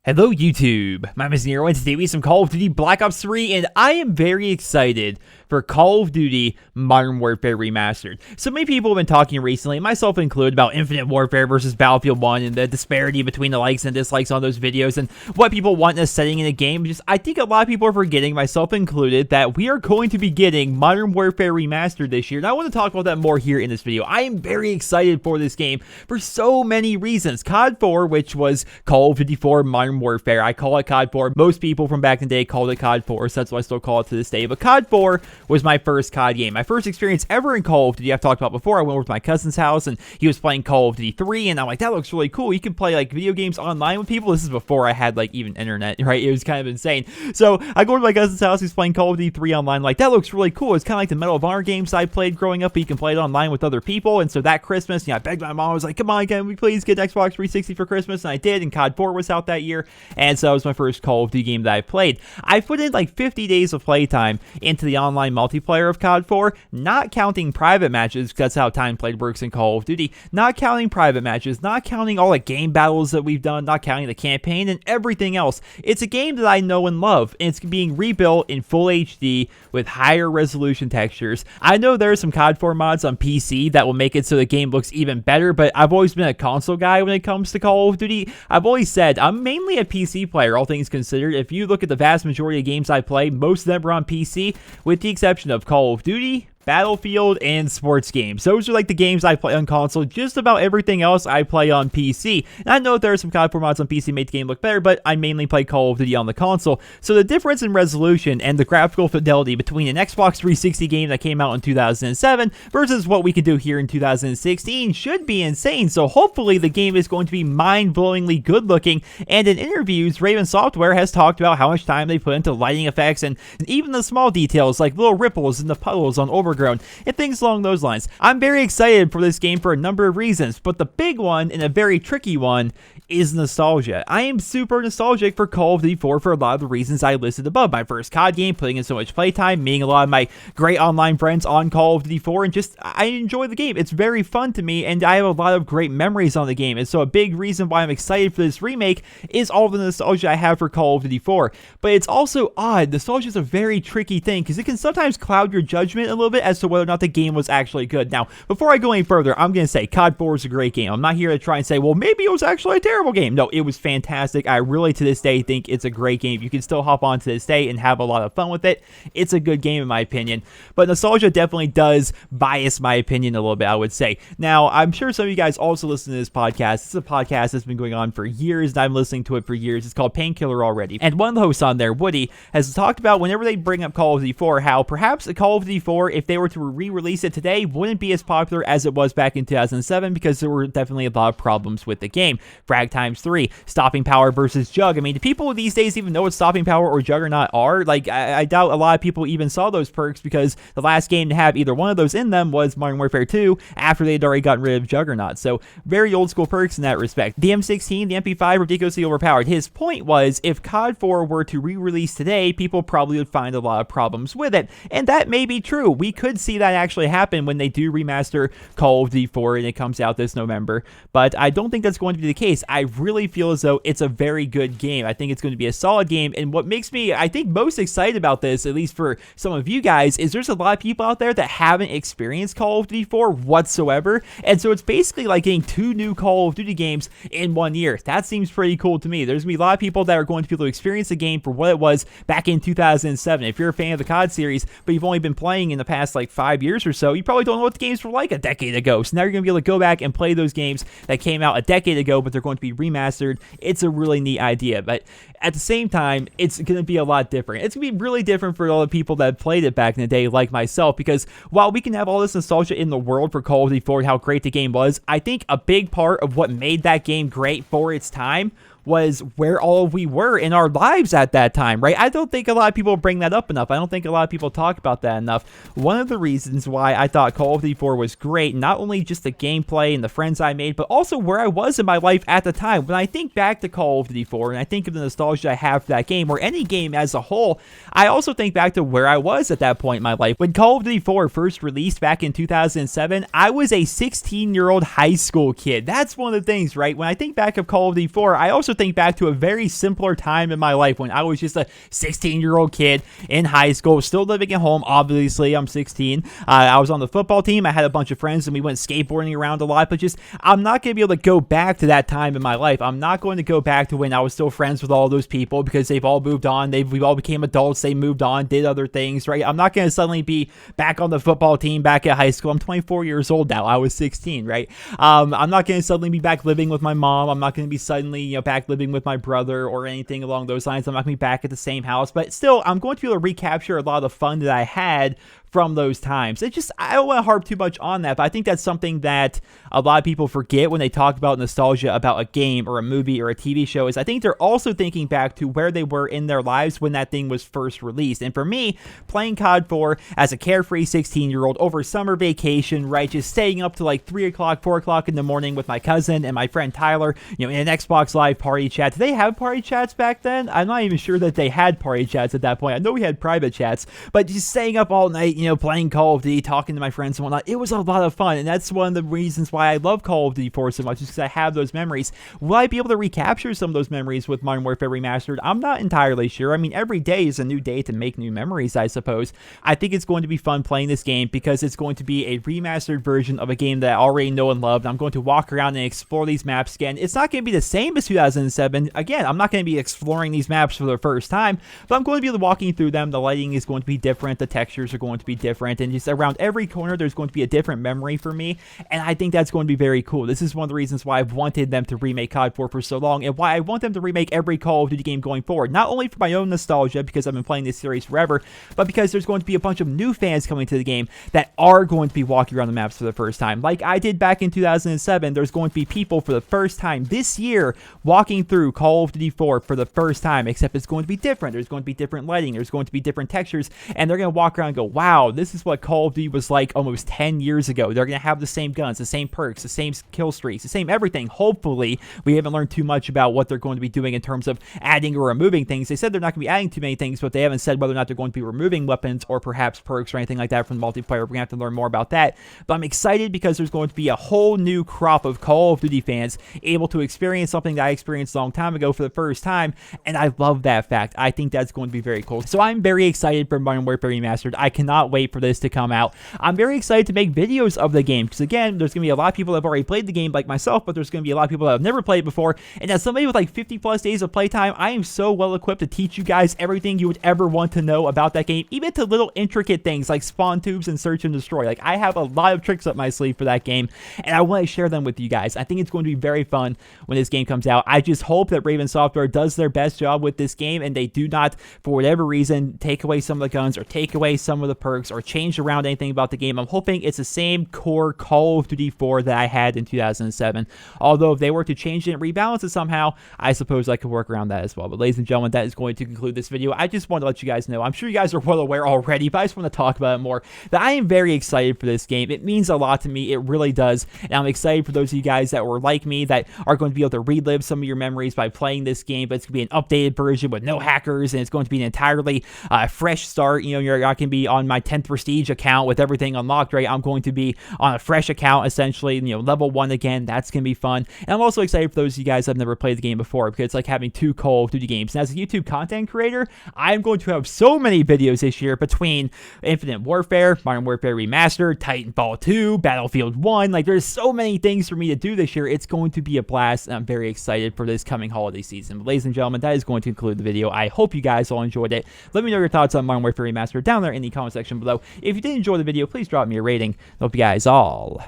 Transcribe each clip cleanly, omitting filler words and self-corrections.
Hello YouTube, my name is Nero and today we have some Call of Duty Black Ops 3 and I am very excited for Call of Duty Modern Warfare Remastered. So many people have been talking recently, myself included, about Infinite Warfare versus Battlefield 1 and the disparity between the likes and dislikes on those videos and what people want in a setting in a game. I think a lot of people are forgetting, myself included, that we are going to be getting Modern Warfare Remastered this year. And I want to talk about that more here in this video. I am very excited for this game for so many reasons. COD 4, which was Call of Duty 4 Modern Warfare. I call it COD 4. Most people from back in the day called it COD 4, so that's why I still call it to this day. But COD 4 was my first COD game. My first experience ever in Call of Duty, I've talked about before. I went over to my cousin's house and he was playing Call of Duty 3 and I'm like, that looks really cool. You can play like video games online with people. This is before I had like even internet, right? It was kind of insane. So I go to my cousin's house, he's playing Call of Duty 3 online. Like, that looks really cool. It's kind of like the Medal of Honor games I played growing up, but you can play it online with other people. And so that Christmas, I begged my mom, I was like, come on, can we please get Xbox 360 for Christmas? And I did, and COD 4 was out that year. And so that was my first Call of Duty game that I played. I put in like 50 days of playtime into the online multiplayer of COD 4, not counting private matches, because that's how time played works in Call of Duty, not counting private matches, not counting all the game battles that we've done, not counting the campaign and everything else. It's a game that I know and love, and it's being rebuilt in full HD with higher resolution textures. I know there are some COD 4 mods on PC that will make it so the game looks even better, but I've always been a console guy when it comes to Call of Duty. I've always said I'm mainly a PC player, all things considered. If you look at the vast majority of games I play, most of them are on PC, with the exception of Call of Duty, Battlefield, and sports games. Those are like the games I play on console. Just about everything else I play on PC. And I know there are some COD 4 mods on PC that make the game look better, but I mainly play Call of Duty on the console. So the difference in resolution and the graphical fidelity between an Xbox 360 game that came out in 2007 versus what we could do here in 2016 should be insane. So hopefully the game is going to be mind-blowingly good looking. And in interviews, Raven Software has talked about how much time they put into lighting effects and even the small details like little ripples in the puddles on overgrown and things along those lines. I'm very excited for this game for a number of reasons, but the big one and a very tricky one is nostalgia. I am super nostalgic for Call of Duty 4 for a lot of the reasons I listed above. My first COD game, putting in so much playtime, meeting a lot of my great online friends on Call of Duty 4, and just, I enjoy the game. It's very fun to me, and I have a lot of great memories on the game, and so a big reason why I'm excited for this remake is all the nostalgia I have for Call of Duty 4. But it's also odd. Nostalgia is a very tricky thing, because it can sometimes cloud your judgment a little bit as to whether or not the game was actually good. Now, before I go any further, I'm going to say COD 4 is a great game. I'm not here to try and say, well, maybe it was actually a terrible game. No, it was fantastic. I really, to this day, think it's a great game. You can still hop on to this day and have a lot of fun with it. It's a good game, in my opinion. But nostalgia definitely does bias my opinion a little bit, I would say. Now, I'm sure some of you guys also listen to this podcast. This is a podcast that's been going on for years, and I'm listening to it for years. It's called Painkiller Already. And one of the hosts on there, Woody, has talked about whenever they bring up Call of Duty 4, how perhaps a Call of Duty 4, if they were to re-release it today, wouldn't be as popular as it was back in 2007 because there were definitely a lot of problems with the game. Frag times 3, stopping power versus Jug. I mean, do people these days even know what stopping power or Juggernaut are? Like, I doubt a lot of people even saw those perks because the last game to have either one of those in them was Modern Warfare 2 after they'd already gotten rid of Juggernaut. So, very old school perks in that respect. The M16, the MP5, ridiculously overpowered. His point was, if COD 4 were to re-release today, people probably would find a lot of problems with it. And that may be true. We could see that actually happen when they do remaster Call of Duty 4 and it comes out this November. But I don't think that's going to be the case. I really feel as though it's a very good game. I think it's going to be a solid game. And what makes me, I think, most excited about this, at least for some of you guys, is there's a lot of people out there that haven't experienced Call of Duty 4 whatsoever. And so it's basically like getting 2 new Call of Duty games in 1 year. That seems pretty cool to me. There's going to be a lot of people that are going to be able to experience the game for what it was back in 2007. If you're a fan of the COD series, but you've only been playing in the past like 5 years or so, you probably don't know what the games were like a decade ago. So now you're going to be able to go back and play those games that came out a decade ago, but they're going to be remastered. It's a really neat idea, but at the same time, it's going to be a lot different. It's going to be really different for all the people that played it back in the day, like myself, because while we can have all this nostalgia in the world for Call of Duty 4 and how great the game was, I think a big part of what made that game great for its time was where all we were in our lives at that time, right? I don't think a lot of people bring that up enough. I don't think a lot of people talk about that enough. One of the reasons why I thought Call of Duty 4 was great, not only just the gameplay and the friends I made, but also where I was in my life at the time. When I think back to Call of Duty 4, and I think of the nostalgia I have for that game, or any game as a whole, I also think back to where I was at that point in my life. When Call of Duty 4 first released back in 2007, I was a 16-year-old high school kid. That's one of the things, right? When I think back of Call of Duty 4, I also also think back to a very simpler time in my life when I was just a 16-year-old kid in high school, still living at home. Obviously, I'm 16. I was on the football team. I had a bunch of friends, and we went skateboarding around a lot, but just, I'm not going to be able to go back to that time in my life. I'm not going to go back to when I was still friends with all those people because they've all moved on. We all became adults. They moved on, did other things, right? I'm not going to suddenly be back on the football team back at high school. I'm 24 years old now. I was 16, right? I'm not going to suddenly be back living with my mom. I'm not going to be suddenly, back living with my brother or anything along those lines. I'm not going to be back at the same house, but still, I'm going to be able to recapture a lot of the fun that I had from those times. I don't want to harp too much on that, but I think that's something that a lot of people forget when they talk about nostalgia about a game or a movie or a TV show, is I think they're also thinking back to where they were in their lives when that thing was first released. And for me, playing COD 4 as a carefree 16-year-old over summer vacation, right, just staying up to like 3 o'clock, 4 o'clock in the morning with my cousin and my friend Tyler, in an Xbox Live party chat. Did they have party chats back then? I'm not even sure that they had party chats at that point. I know we had private chats, but just staying up all night, playing Call of Duty, talking to my friends and whatnot, it was a lot of fun. And that's one of the reasons why I love Call of Duty 4 so much, is because I have those memories. Will I be able to recapture some of those memories with Modern Warfare Remastered? I'm not entirely sure. I mean, every day is a new day to make new memories, I suppose. I think it's going to be fun playing this game because it's going to be a remastered version of a game that I already know and love. I'm going to walk around and explore these maps again. It's not going to be the same as 2007. Again, I'm not going to be exploring these maps for the first time, but I'm going to be walking through them. The lighting is going to be different. The textures are going to be different. And just around every corner, there's going to be a different memory for me. And I think that's going to be very cool. This is one of the reasons why I've wanted them to remake COD 4 for so long, and why I want them to remake every Call of Duty game going forward. Not only for my own nostalgia, because I've been playing this series forever, but because there's going to be a bunch of new fans coming to the game that are going to be walking around the maps for the first time. Like I did back in 2007, there's going to be people for the first time this year walking through Call of Duty 4 for the first time, except it's going to be different. There's going to be different lighting. There's going to be different textures, and they're going to walk around and go, wow, this is what Call of Duty was like almost 10 years ago. They're going to have the same guns, the same perks, the same kill streaks, the same everything. Hopefully, we haven't learned too much about what they're going to be doing in terms of adding or removing things. They said they're not going to be adding too many things, but they haven't said whether or not they're going to be removing weapons or perhaps perks or anything like that from the multiplayer. We're going to have to learn more about that. But I'm excited because there's going to be a whole new crop of Call of Duty fans able to experience something that I experienced a long time ago for the first time, and I love that fact. I think that's going to be very cool. So I'm very excited for Modern Warfare Remastered. I cannot wait for this to come out. I'm very excited to make videos of the game because, again, there's going to be a lot of people that have already played the game like myself, but there's going to be a lot of people that have never played before. And as somebody with like 50 plus days of playtime, I am so well equipped to teach you guys everything you would ever want to know about that game, even to little intricate things like spawn tubes and search and destroy. Like, I have a lot of tricks up my sleeve for that game, and I want to share them with you guys. I think it's going to be very fun when this game comes out. I just hope that Raven Software does their best job with this game, and they do not, for whatever reason, take away some of the guns or take away some of the perks or change around anything about the game. I'm hoping it's the same core Call of Duty 4 that I had in 2007. Although if they were to change it and rebalance it somehow, I suppose I could work around that as well. But ladies and gentlemen, that is going to conclude this video. I just want to let you guys know, I'm sure you guys are well aware already, but I just want to talk about it more, that I am very excited for this game. It means a lot to me. It really does. And I'm excited for those of you guys that were like me, that are going to be able to relive some of your memories by playing this game. But it's going to be an updated version with no hackers, and it's going to be an entirely fresh start. I can be on my 10th Prestige account with everything unlocked, right? I'm going to be on a fresh account, essentially, level 1 again. That's going to be fun. And I'm also excited for those of you guys that have never played the game before, because it's like having 2 Call of Duty games. And as a YouTube content creator, I'm going to have so many videos this year between Infinite Warfare, Modern Warfare Remastered, Titanfall 2, Battlefield 1. Like, there's so many things for me to do this year. It's going to be a blast, and I'm very excited for this coming holiday season. But ladies and gentlemen, that is going to conclude the video. I hope you guys all enjoyed it. Let me know your thoughts on Modern Warfare Remastered down there in the comment section below. If you did enjoy the video, please drop me a rating. I hope you guys all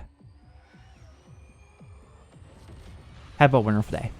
have a wonderful day.